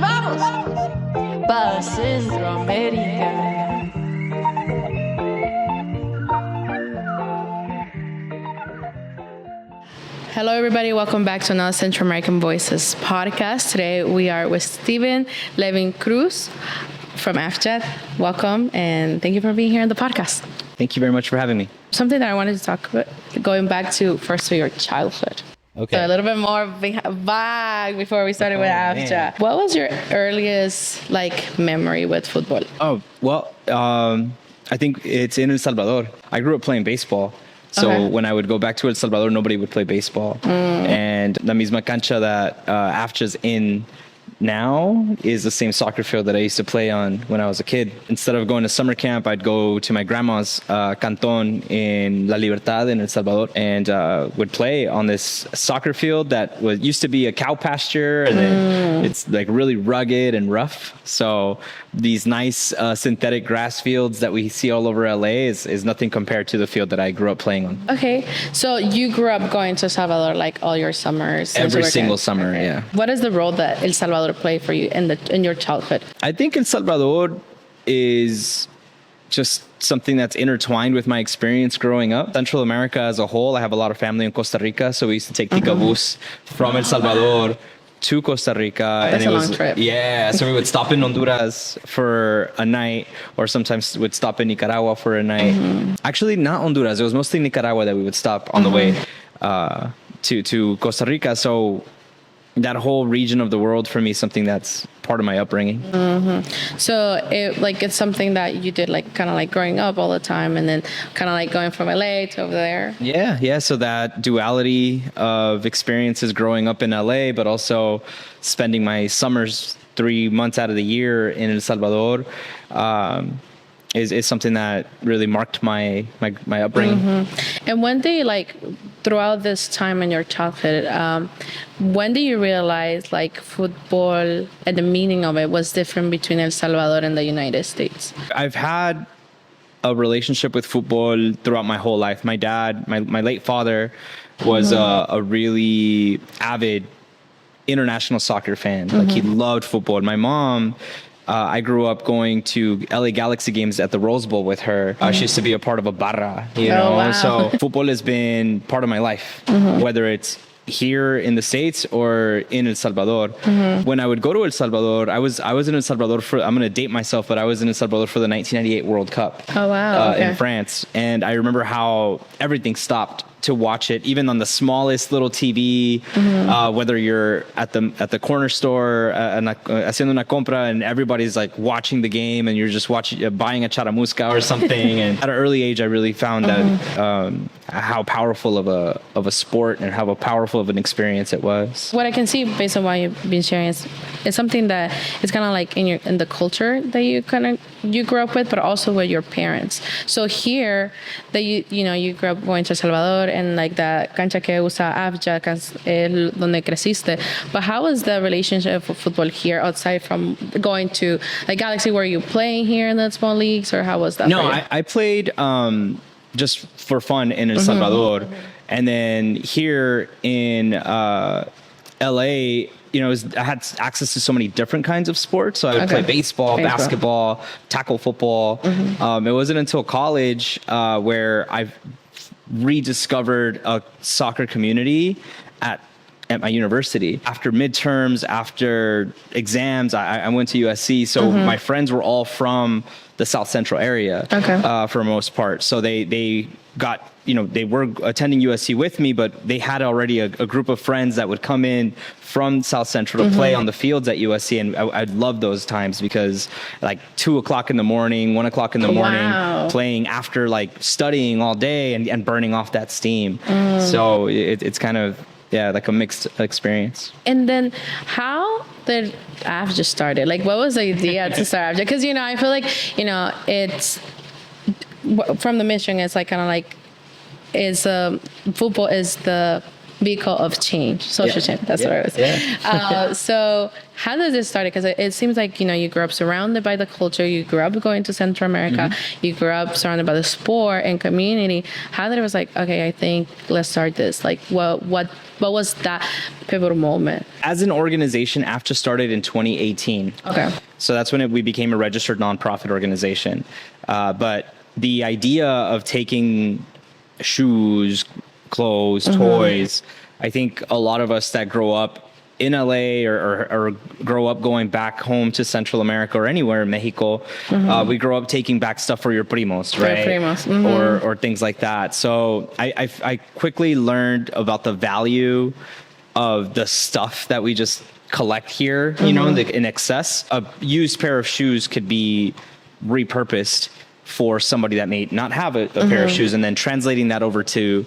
Vamos, vamos. Pa' Centroamérica. Hello, everybody. Welcome back to another Central American Voices podcast. Today, we are with Steven Levyn Cruz from AFJA. Welcome, and thank you for being here on the podcast. Thank you very much for having me. Something that I wanted to talk about, going back to first to your childhood. Okay. So a little bit more back before we started with AFJA. Man. What was your earliest memory with football? Oh, well, I think it's in El Salvador. I grew up playing baseball. So when I would go back to El Salvador, nobody would play baseball. And la misma cancha that AFJA's in now is the same soccer field that I used to play on when I was a kid. Instead of going to summer camp, I'd go to my grandma's canton in La Libertad in El Salvador and would play on this soccer field that used to be a cow pasture, and then it's really rugged and rough. So these nice synthetic grass fields that we see all over LA is nothing compared to the field that I grew up playing on. Okay, so you grew up going to Salvador all your summers? Every single summer, yeah. What is the role that El Salvador play for you in your childhood? I think El Salvador is just something that's intertwined with my experience growing up. Central America as a whole, I have a lot of family in Costa Rica, so we used to take Ticabús from El Salvador to Costa Rica. That's a long trip. Yeah, so we would stop in Honduras for a night, or sometimes would stop in Nicaragua for a night. Actually, not Honduras. It was mostly Nicaragua that we would stop on the way to Costa Rica. So that whole region of the world for me is something that's part of my upbringing. So it's something that you did growing up all the time, and then going from LA to over there. Yeah. So that duality of experiences growing up in LA, but also spending my summers 3 months out of the year in El Salvador, is something that really marked my upbringing. And when did throughout this time in your childhood, when did you realize football and the meaning of it was different between El Salvador and the United States? I've had a relationship with football throughout my whole life. My dad, my late father, was a really avid international soccer fan. He loved football. My mom, I grew up going to LA Galaxy games at the Rose Bowl with her. She used to be a part of a barra, know. Wow. So football has been part of my life, whether it's here in the States or in El Salvador. When I would go to El Salvador, I was in El Salvador for, I'm going to date myself, but I was in El Salvador for the 1998 World Cup. Oh, wow. In France. And I remember how everything stopped to watch it, even on the smallest little TV, whether you're at the corner store haciendo una compra and everybody's watching the game and you're just buying a charamusca or something. And at an early age, I really found that how powerful of a sport and how powerful of an experience it was. What I can see based on what you've been sharing is something that is kind of in the culture that you grew up with, but also with your parents. So here that you grew up going to El Salvador and the cancha que usa AFJA, donde creciste. But how was the relationship with football here outside from going to Galaxy? Were you playing here in the small leagues, or how was that? No, I played just for fun in El Salvador, and then here in LA. I had access to so many different kinds of sports. So I would play baseball, basketball, tackle football. It wasn't until college where I rediscovered a soccer community at my university. After midterms, after exams, I went to USC. So my friends were all from the South Central area for the most part. So they got, they were attending USC with me, but they had already a group of friends that would come in from South Central to play on the fields at USC. And I'd love those times because 2 o'clock in the morning, 1 o'clock in the morning, playing after studying all day and burning off that steam. So it's kind of, a mixed experience. And then how did AFJA started? What was the idea to start AFJA? Because, I feel it's from the mission, it's football is the vehicle of change, social change. That's what it was. So how does this start? Because it seems you grew up surrounded by the culture. You grew up going to Central America. You grew up surrounded by the sport and community. How did it was okay, I think let's start this. What what was that pivotal moment? As an organization, AFJA started in 2018. Okay. So that's when we became a registered nonprofit organization. But the idea of taking shoes, clothes, toys, I think a lot of us that grow up in LA or grow up going back home to Central America or anywhere in Mexico, we grow up taking back stuff for your primos, right? Or things like that. So I quickly learned about the value of the stuff that we just collect here, you know, in excess. A used pair of shoes could be repurposed for somebody that may not have a pair of shoes, and then translating that over to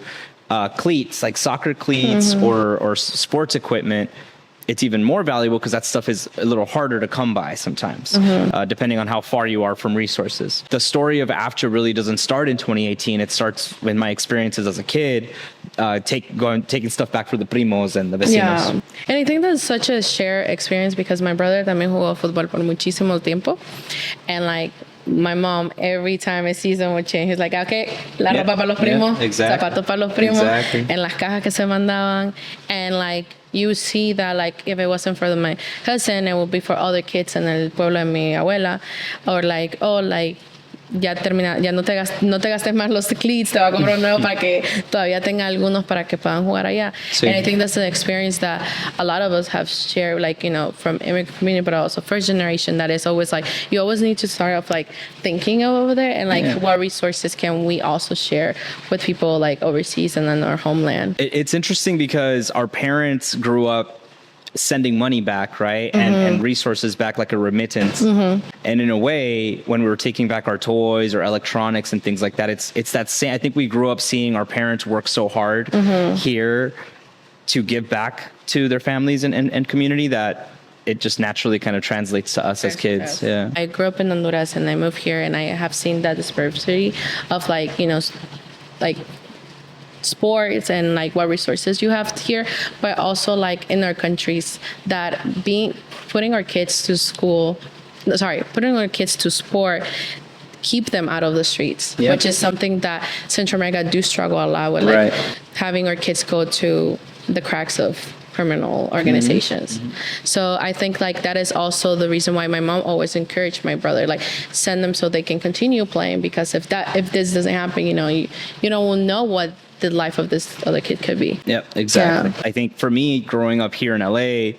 cleats, like soccer cleats or sports equipment. It's even more valuable because that stuff is a little harder to come by sometimes, depending on how far you are from resources. The story of AFJA really doesn't start in 2018. It starts with my experiences as a kid, taking stuff back for the primos and the vecinos. Yeah, and I think that's such a shared experience because my brother también jugó fútbol por muchísimo tiempo, and like my mom, every time a season would change, he's like, okay, la ropa para los primos, zapatos para los primos, and las cajas que se mandaban, and like you see that like if it wasn't for my cousin, it would be for other kids in el pueblo de mi abuela, or like, oh, like ya no te gastes más los cleats, te va a comprar un nuevo para que todavía tenga algunos para que puedan jugar allá. Sí. And I think that's an experience that a lot of us have shared, like, you know, from immigrant community, but also first generation, that is always like, you always need to start off like thinking of over there and like what resources can we also share with people like overseas and in our homeland. It's interesting because our parents grew up sending money back, right? And resources back, like a remittance. And in a way, when we were taking back our toys or electronics and things like that, it's that same, I think we grew up seeing our parents work so hard here to give back to their families and community that it just naturally kind of translates to us as kids. Yeah. I grew up in Honduras and I moved here and I have seen that disparity of like, you know, like sports and like what resources you have here, but also like in our countries that putting our kids to sport, keep them out of the streets, which is something that Central America do struggle a lot with, like having our kids go to the cracks of criminal organizations. So I think like that is also the reason why my mom always encouraged my brother, like send them so they can continue playing, because if this doesn't happen, you know, you don't know what the life of this other kid could be. Yep, exactly. Yeah. I think for me, growing up here in LA,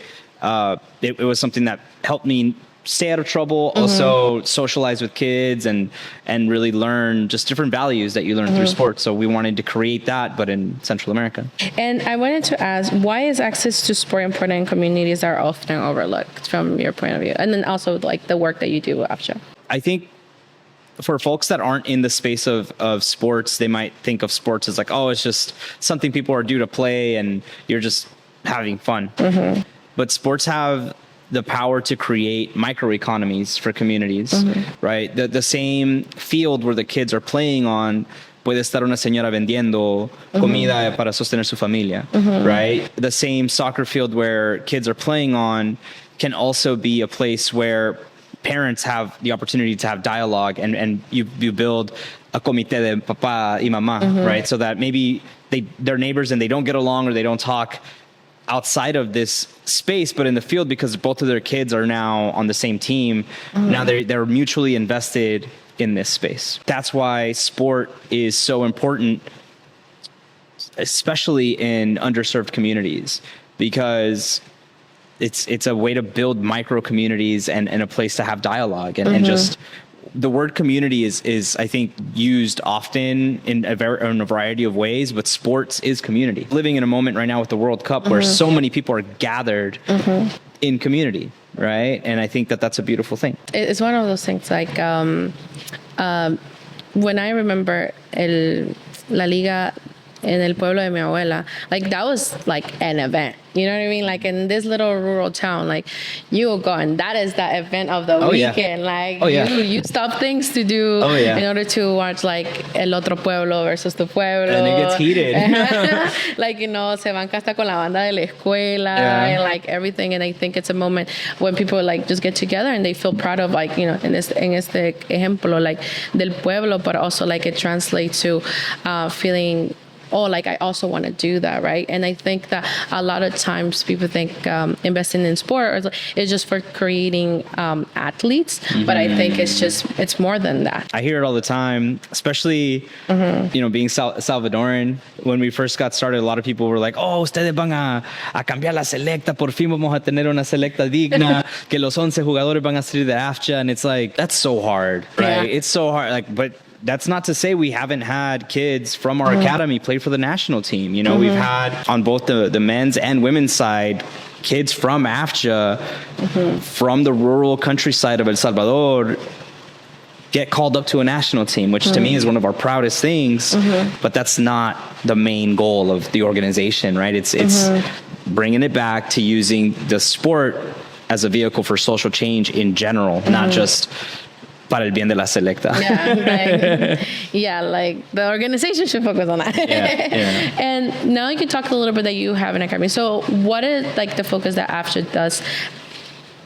it was something that helped me stay out of trouble, also socialize with kids and really learn just different values that you learn through sports. So we wanted to create that, but in Central America. And I wanted to ask, why is access to sport important in communities that are often overlooked from your point of view? And then also like the work that you do with AFJA. I think for folks that aren't in the space of sports, they might think of sports as like, oh, it's just something people are due to play and you're just having fun. But sports have the power to create microeconomies for communities, right? The same field where the kids are playing on puede estar una señora vendiendo comida para sostener su familia, right? The same soccer field where kids are playing on can also be a place where parents have the opportunity to have dialogue and you build a comité de papá y mamá, right? So that maybe they're neighbors and they don't get along or they don't talk outside of this space, but in the field, because both of their kids are now on the same team, now they're mutually invested in this space. That's why sport is so important, especially in underserved communities, because it's a way to build micro communities and a place to have dialogue and just the word community is I think used often in a variety of ways, but sports is community. Living in a moment right now with the World Cup where so many people are gathered in community, right? And I think that's a beautiful thing. It's one of those things like when I remember La Liga in el pueblo de mi abuela, like that was like an event. You know what I mean? Like in this little rural town, like you will go and that is the event of the weekend. Like you stop things to do in order to watch like el otro pueblo versus tu pueblo. And it gets heated. Like, you know, se van hasta con la banda de la escuela and like everything. And I think it's a moment when people like just get together and they feel proud of like, you know, en este ejemplo, like del pueblo, but also like it translates to feeling oh, like I also want to do that, right? And I think that a lot of times people think investing in sport is just for creating athletes, but I think it's more than that. I hear it all the time, especially being Salvadoran. When we first got started, a lot of people were like, oh, ustedes van a cambiar la selecta, por fin vamos a tener una selecta digna, que los 11 jugadores van a salir de AFJA. And it's like, that's so hard, right? It's so hard. Like, but that's not to say we haven't had kids from our academy play for the national team. We've had on both the men's and women's side kids from AFJA, from the rural countryside of El Salvador, get called up to a national team, which to me is one of our proudest things. But that's not the main goal of the organization, right? It's bringing it back to using the sport as a vehicle for social change in general, not just para el bien de la selecta. Like the organization should focus on that. And now you can talk a little bit that you have an academy. So what is like the focus that AFJA does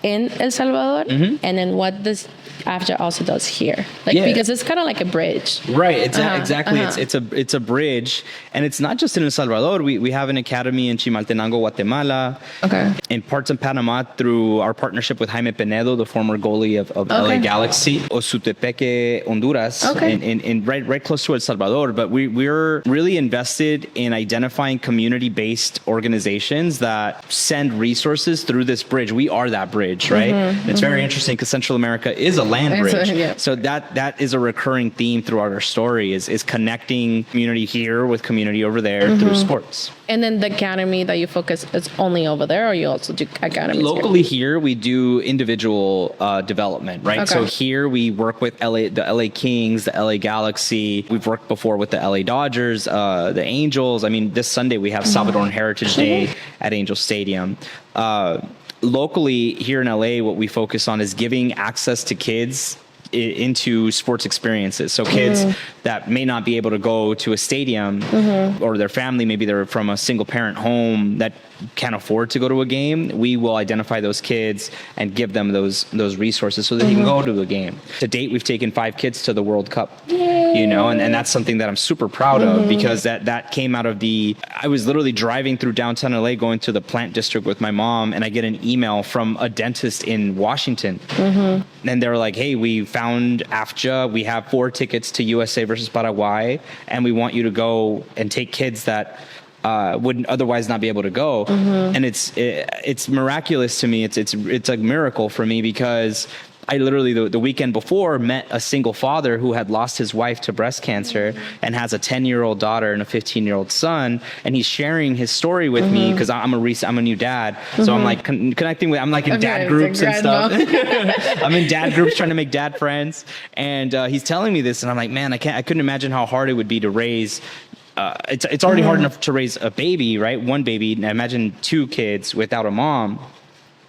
in El Salvador, and then what does AFJA also does here, because it's kind of like a bridge, right? Exactly. It's a bridge, and it's not just in El Salvador. We have an academy in Chimaltenango, Guatemala, in parts of Panama through our partnership with Jaime Penedo, the former goalie of LA Galaxy, Osutepeque, Honduras, and right close to El Salvador. But we're really invested in identifying community-based organizations that send resources through this bridge. We are that bridge, right? It's very interesting because Central America is a land bridge. So that is a recurring theme throughout our story is connecting community here with community over there through sports. And then the academy that you focus is only over there, or you also do academies locally here? We do individual development, right? So here we work with the LA Kings, the LA Galaxy. We've worked before with the LA Dodgers, the Angels. I mean, this Sunday we have Salvadoran Heritage Day at Angel Stadium. Locally here in LA, what we focus on is giving access to kids into sports experiences. So kids that may not be able to go to a stadium, or their family, maybe they're from a single parent home that can't afford to go to a game, we will identify those kids and give them those resources so that they can go to a game. To date, we've taken 5 kids to the World Cup, and that's something that I'm super proud of, because that came out of I was literally driving through downtown LA going to the plant district with my mom, and I get an email from a dentist in Washington. And they were like, hey, we found AFJA. We have 4 tickets to USA versus Paraguay, and we want you to go and take kids that would otherwise not be able to go. And it's miraculous to me. It's a miracle for me, because I literally the weekend before met a single father who had lost his wife to breast cancer and has a 10-year-old daughter and a 15-year-old son, and he's sharing his story with me because I'm a new dad. So I'm like connecting with, I'm like in dad groups and stuff. I'm in dad groups trying to make dad friends, and he's telling me this, and I'm like, man, I couldn't imagine how hard it would be to raise. It's already hard enough to raise a baby, right? One baby. Now imagine 2 kids without a mom.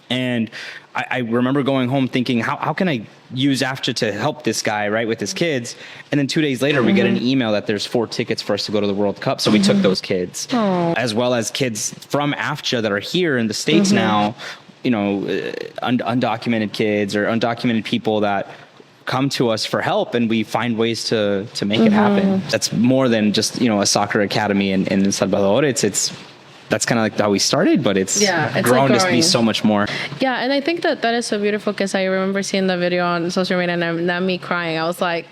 And I remember going home thinking, how can I use AFJA to help this guy, right, with his kids? And then 2 days later, we get an email that there's 4 tickets for us to go to the World Cup. So we took those kids, as well as kids from AFJA that are here in the States now, undocumented kids or undocumented people that come to us for help, and we find ways to make it happen. That's more than just a soccer academy in El Salvador. That's kind of like how we started, but it's grown to be so much more. Yeah, and I think that is so beautiful, because I remember seeing the video on social media, and not me crying. I was like,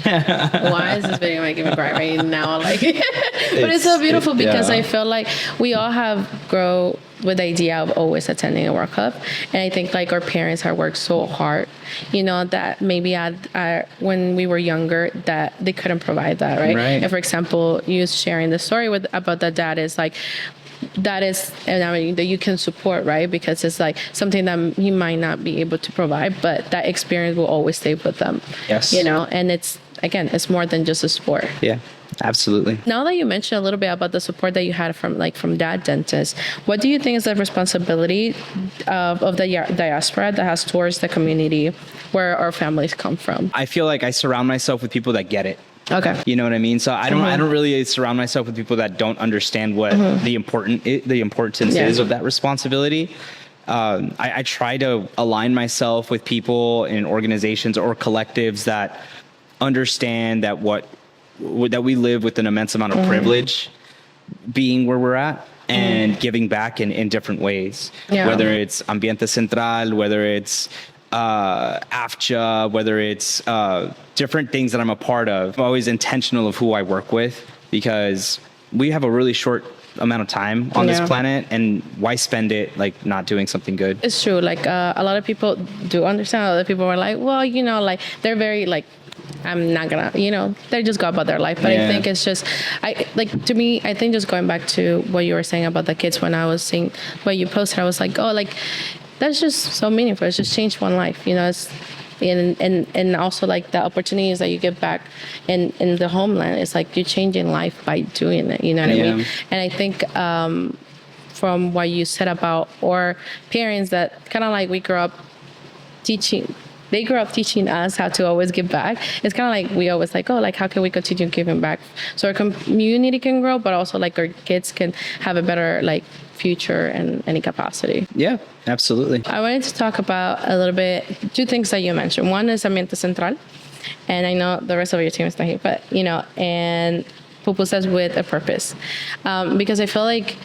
why is this video making me cry right now? But it's so beautiful, because I feel like we all have grown with the idea of always attending a World Cup, and I think like our parents have worked so hard, that maybe when we were younger that they couldn't provide that, right? And for example, you sharing the story about that dad is like, that is an avenue that you can support, right? Because it's like something that he might not be able to provide, but that experience will always stay with them. Yes. And it's more than just a sport. Yeah. Absolutely. Now that you mentioned a little bit about the support that you had from dad dentists, what do you think is the responsibility of the diaspora that has towards the community where our families come from? I feel like I surround myself with people that get it. Okay. You know what I mean? So I don't really surround myself with people that don't understand what the importance is of that responsibility. I try to align myself with people in organizations or collectives that understand that what that we live with an immense amount of privilege being where we're at and giving back in different ways, whether it's Ambiente Central, whether it's AFJA, whether it's different things that I'm a part of. I'm always intentional of who I work with, because we have a really short amount of time on this planet, and why spend it like not doing something good? It's true. Like a lot of people do understand. Other people are like, well, you know, like they're very like, I'm not gonna, you know, they just go about their life. But I think it's just, to me, I think just going back to what you were saying about the kids, when I was seeing what you posted, I was like, oh, like that's just so meaningful. It's just changed one life, you know. It's and also like the opportunities that you get back in the homeland. It's like you're changing life by doing it, you know what I mean? And I think from what you said about our parents, that kind of like we grew up teaching. They grew up teaching us how to always give back. It's kind of like we always like, oh, like how can we continue giving back so our community can grow, but also like our kids can have a better like future in any capacity. Yeah, absolutely. I wanted to talk about a little bit, two things that you mentioned. One is Ambiente Central, and I know the rest of your team is not here, but you know, and Pupusas with a purpose, because I feel like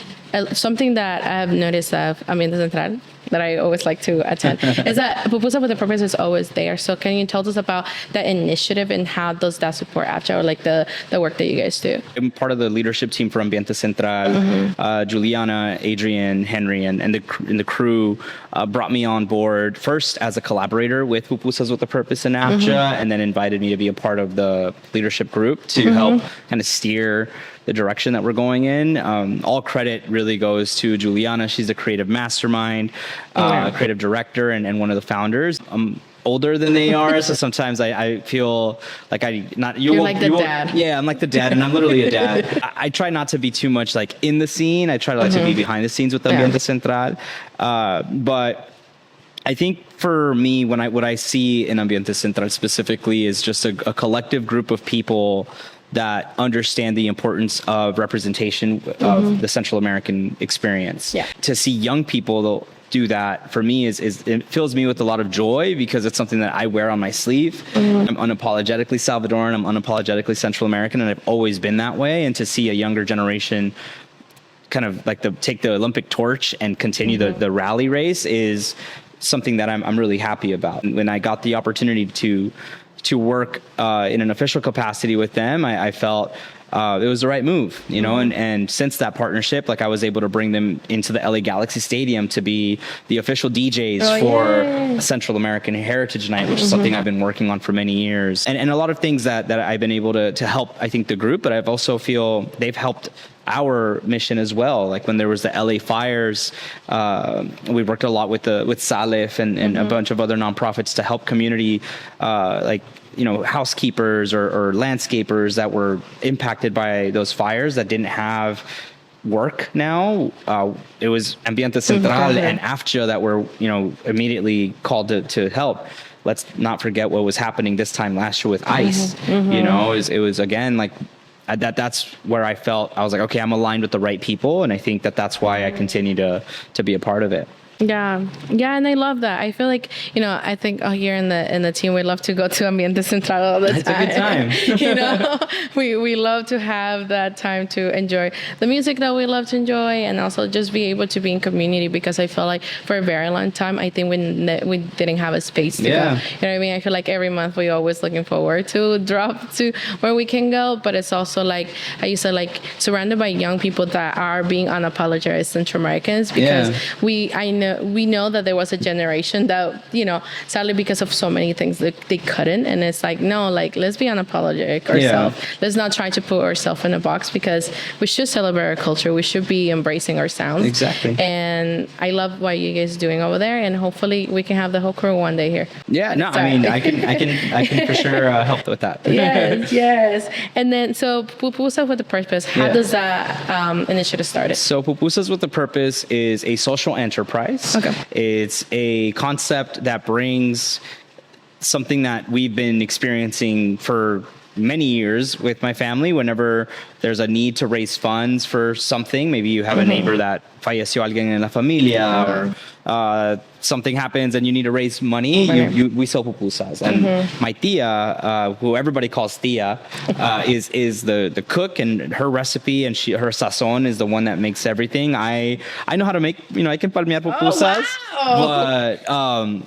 something that I have noticed of Ambiente Central that I always like to attend is that Pupusa with a Purpose is always there. So can you tell us about that initiative and how does that support AFJA, or like the work that you guys do? I'm part of the leadership team for Ambiente Central. Juliana, Adrian, Henry, and the crew brought me on board first as a collaborator with Pupusas with a Purpose in AFJA, and then invited me to be a part of the leadership group to help kind of steer the direction that we're going in. All credit really goes to Juliana. She's the creative mastermind, creative director, and one of the founders. I'm older than they are, so sometimes I feel like You're like the dad. Yeah, I'm like the dad, and I'm literally a dad. I try not to be too much like in the scene. I try to like to be behind the scenes with Ambiente Central, but I think for me, what I see in Ambiente Central specifically is just a collective group of people that understand the importance of representation of the Central American experience. To see young people do that, for me, is it fills me with a lot of joy, because it's something that I wear on my sleeve. I'm unapologetically Salvadoran, I'm unapologetically Central American, and I've always been that way. And to see a younger generation kind of like take the Olympic torch and continue the rally race is something that I'm really happy about. When I got the opportunity to work in an official capacity with them, I felt it was the right move, you know, and since that partnership, like I was able to bring them into the LA Galaxy Stadium to be the official DJs for Central American Heritage Night, which is something I've been working on for many years. And a lot of things that I've been able to help, I think, the group, but I've also feel they've helped our mission as well. Like when there was the LA fires, we worked a lot with Salif and a bunch of other nonprofits to help community, like, you know, housekeepers or landscapers that were impacted by those fires that didn't have work now. It was Ambiente Central and AFJA that were, you know, immediately called to help. Let's not forget what was happening this time last year with ICE. You know, it was again like that's where I felt I was like, okay, I'm aligned with the right people, and I think that's why I continue to be a part of it. Yeah, and I love that. I feel like, you know, I think here in the team, we love to go to Ambiente Central all the time. It's a good time. You know, we love to have that time to enjoy the music that we love to enjoy, and also just be able to be in community, because I feel like for a very long time, I think we didn't have a space to go. You know what I mean? I feel like every month we always looking forward to drop to where we can go, but it's also like, I used to like surrounded by young people that are being unapologetic Central Americans, because we know that there was a generation that, you know, sadly because of so many things that they couldn't, and it's like, no, like let's be unapologetic ourselves. Let's not try to put ourselves in a box, because we should celebrate our culture. We should be embracing our sounds. Exactly. And I love what you guys are doing over there, and hopefully we can have the whole crew one day here. Yeah, no, I mean, I can for sure help with that. Yes. And then, so Pupusas with a Purpose, how does that initiative started? So Pupusas with a Purpose is a social enterprise. Okay. It's a concept that brings something that we've been experiencing for many years with my family. Whenever there's a need to raise funds for something, maybe you have a neighbor that falleció alguien en la familia, or something happens and you need to raise money, we sell pupusas. And my tia, who everybody calls tia, is the cook, and her recipe and her sazon is the one that makes everything. I know how to make, I can palmear pupusas, but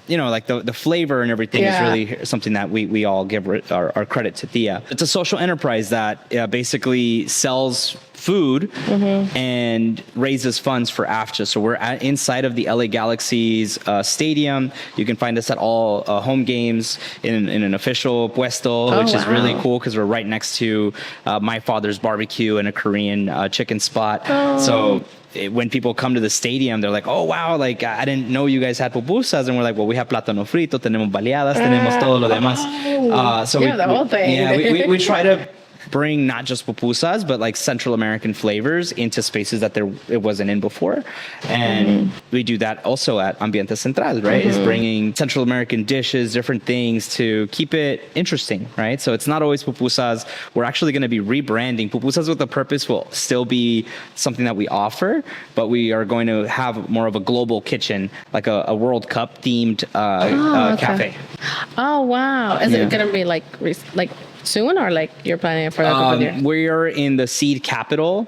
like the flavor and everything is really something that we all give our credit to tia. It's a social enterprise that basically sells food and raises funds for AFJA. So we're inside of the LA Galaxy's stadium. You can find us at all home games in an official puesto, which is really cool because we're right next to my father's barbecue and a Korean chicken spot. So when people come to the stadium, they're like, oh, wow, like I didn't know you guys had pupusas. And we're like, well, we have plátano frito, tenemos baleadas, tenemos todo lo demás. So the whole thing. Yeah, we try to bring not just pupusas, but like Central American flavors into spaces that it wasn't in before. And we do that also at Ambiente Central, right? Is bringing Central American dishes, different things to keep it interesting, right? So it's not always pupusas. We're actually going to be rebranding. Pupusas with a Purpose will still be something that we offer, but we are going to have more of a global kitchen, like a World Cup themed cafe. Oh, wow. Is it going to be like soon, or like you're planning for that? We're in the seed capital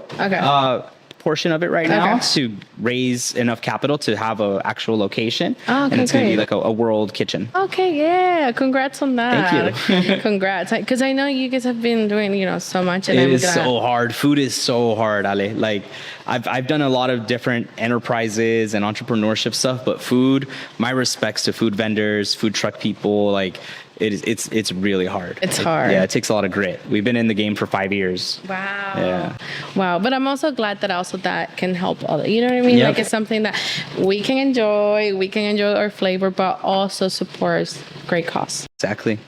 portion of it right now to raise enough capital to have an actual location. And it's going to be like a world kitchen. Okay, yeah. Congrats on that. Thank you. Congrats. Because I know you guys have been doing, so much. And it is so hard. Food is so hard, Ale. Like, I've done a lot of different enterprises and entrepreneurship stuff, but food, my respects to food vendors, food truck people, like, it's really hard. It's hard. Yeah, it takes a lot of grit. We've been in the game for 5 years. Wow. Yeah. Wow. But I'm also glad that that can help other. You know what I mean? Yep. Like, it's something that we can enjoy our flavor, but also supports great cause. Exactly.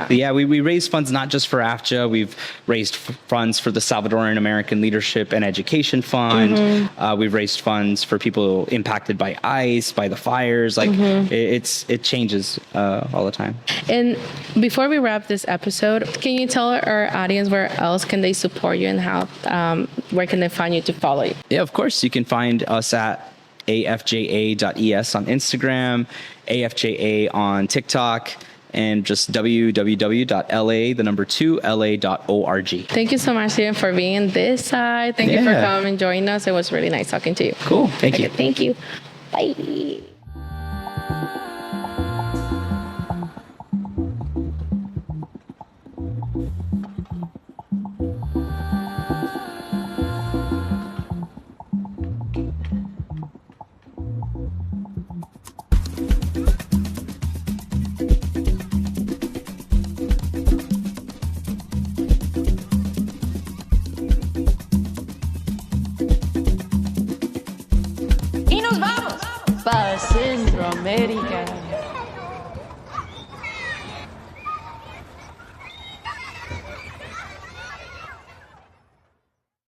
Yeah, we raise funds not just for AFJA. We've raised funds for the Salvadoran American Leadership and Education Fund. We've raised funds for people impacted by ICE, by the fires. Like, it changes all the time. And before we wrap this episode, can you tell our audience where else can they support you, and how where can they find you to follow you? Yeah, of course. You can find us at afja.es on Instagram, AFJA on TikTok, and just www.la2la.org. Thank you so much, Steven, for being on this side. Thank you for coming and joining us. It was really nice talking to you. Cool. Thank you. Thank you. Bye. Pa' Centroamérica.